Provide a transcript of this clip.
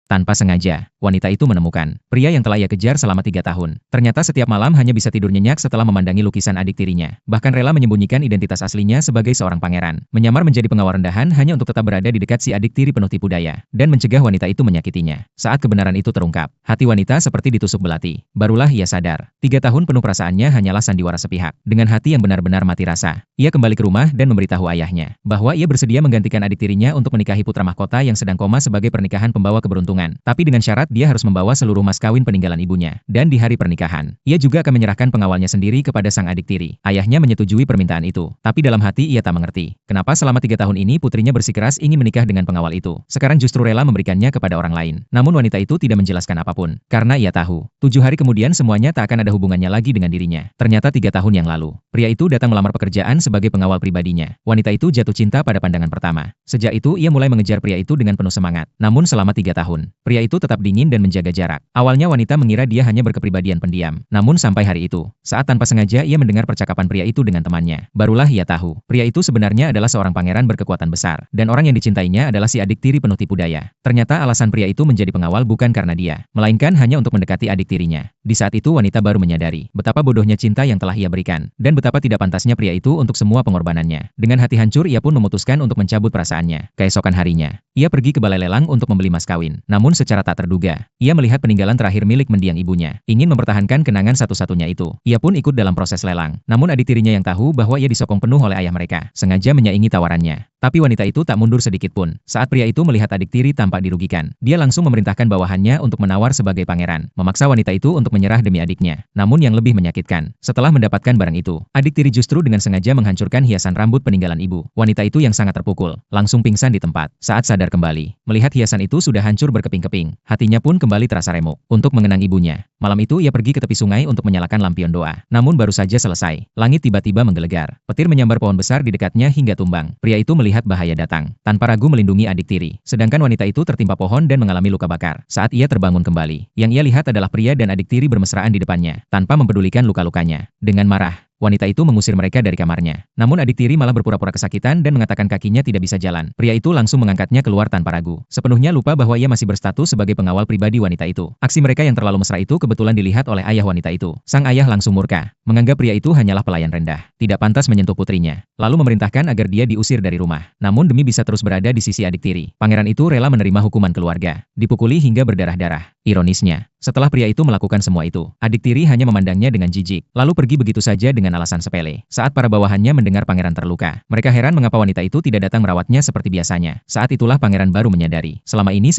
Tanpa sengaja, wanita itu menemukan pria yang telah ia kejar selama 3 tahun. Ternyata setiap malam hanya bisa tidur nyenyak setelah memandangi lukisan adik tirinya. Bahkan rela menyembunyikan identitas aslinya sebagai seorang pangeran. Menyamar menjadi pengawal rendahan hanya untuk tetap berada di dekat si adik tiri penuh tipu daya. Dan mencegah wanita itu menyakitinya. Saat kebenaran itu terungkap, hati wanita seperti ditusuk belati. Barulah ia sadar, 3 tahun penuh perasaannya hanyalah sandiwara sepihak. Dengan hati yang benar-benar mati rasa, ia kembali ke rumah dan memberitahu ayahnya bahwa ia bersedia menggantikan adik tirinya untuk menikahi putra mahkota yang sedang koma sebagai pernikahan pembawa keberuntungan. Tapi dengan syarat dia harus membawa seluruh mas kawin peninggalan ibunya. Dan di hari pernikahan, ia juga akan menyerahkan pengawalnya sendiri kepada sang adik tiri. Ayahnya menyetujui permintaan itu. Tapi dalam hati ia tak mengerti, kenapa selama 3 tahun ini putrinya bersikeras ingin menikah dengan pengawal itu. Sekarang justru rela memberikannya kepada orang lain. Namun wanita itu tidak menjelaskan apapun. Karena ia tahu, 7 hari kemudian semuanya tak akan ada hubungannya lagi dengan dirinya. Ternyata 3 tahun yang lalu, pria itu datang melamar pekerjaan sebagai pengawal pribadinya. Wanita itu jatuh cinta pada pandangan pertama. Sejak itu ia mulai mengejar pria itu dengan penuh semangat. Namun selama 3 tahun, pria itu tetap dingin dan menjaga jarak. Awalnya wanita mengira dia hanya berkepribadian pendiam. Namun sampai hari itu, saat tanpa sengaja ia mendengar percakapan pria itu dengan temannya, barulah ia tahu, pria itu sebenarnya adalah seorang pangeran berkekuatan besar. Dan orang yang dicintainya adalah si adik tiri penuh tipu daya. Ternyata alasan pria itu menjadi pengawal bukan karena dia, melainkan hanya untuk mendekati adik tirinya. Di saat itu wanita baru menyadari betapa bodohnya cinta yang telah ia berikan, dan betapa tidak pantasnya pria itu untuk semua pengorbanannya. Dengan hati hancur ia pun memutuskan untuk mencabut perasaannya. Keesokan harinya, ia pergi ke balai lelang untuk membeli mas kawin. Namun secara tak terduga, ia melihat peninggalan terakhir milik mendiang ibunya. Ingin mempertahankan kenangan satu-satunya itu, ia pun ikut dalam proses lelang. Namun adik tirinya yang tahu bahwa ia disokong penuh oleh ayah mereka, sengaja menyaingi tawarannya. Tapi wanita itu tak mundur sedikit pun. Saat pria itu melihat adik tiri tampak dirugikan, dia langsung memerintahkan bawahannya untuk menawar sebagai pangeran, memaksa wanita itu untuk menyerah demi adiknya. Namun yang lebih menyakitkan, setelah mendapatkan barang itu, adik tiri justru dengan sengaja menghancurkan hiasan rambut peninggalan ibu. Wanita itu yang sangat terpukul, langsung pingsan di tempat. Saat sadar kembali, melihat hiasan itu sudah hancur berkeping-keping, hatinya pun kembali terasa remuk. Untuk mengenang ibunya, malam itu ia pergi ke tepi sungai untuk menyalakan lampion doa. Namun baru saja selesai, langit tiba-tiba menggelegar. Petir menyambar pohon besar di dekatnya hingga tumbang. Pria itu melihat bahaya datang, tanpa ragu melindungi adik tiri. Sedangkan wanita itu tertimpa pohon dan mengalami luka bakar. Saat ia terbangun kembali, yang ia lihat adalah pria dan adik tiri bermesraan di depannya, tanpa mempedulikan luka-lukanya. Dengan marah, wanita itu mengusir mereka dari kamarnya. Namun adik tiri malah berpura-pura kesakitan dan mengatakan kakinya tidak bisa jalan. Pria itu langsung mengangkatnya keluar tanpa ragu. Sepenuhnya lupa bahwa ia masih berstatus sebagai pengawal pribadi wanita itu. Aksi mereka yang terlalu mesra itu kebetulan dilihat oleh ayah wanita itu. Sang ayah langsung murka, menganggap pria itu hanyalah pelayan rendah, tidak pantas menyentuh putrinya. Lalu memerintahkan agar dia diusir dari rumah. Namun demi bisa terus berada di sisi adik tiri, pangeran itu rela menerima hukuman keluarga, dipukuli hingga berdarah-darah. Ironisnya, setelah pria itu melakukan semua itu, adik tiri hanya memandangnya dengan jijik, lalu pergi begitu saja dengan alasan sepele. Saat para bawahannya mendengar pangeran terluka, mereka heran mengapa wanita itu tidak datang merawatnya seperti biasanya. Saat itulah pangeran baru menyadari, selama ini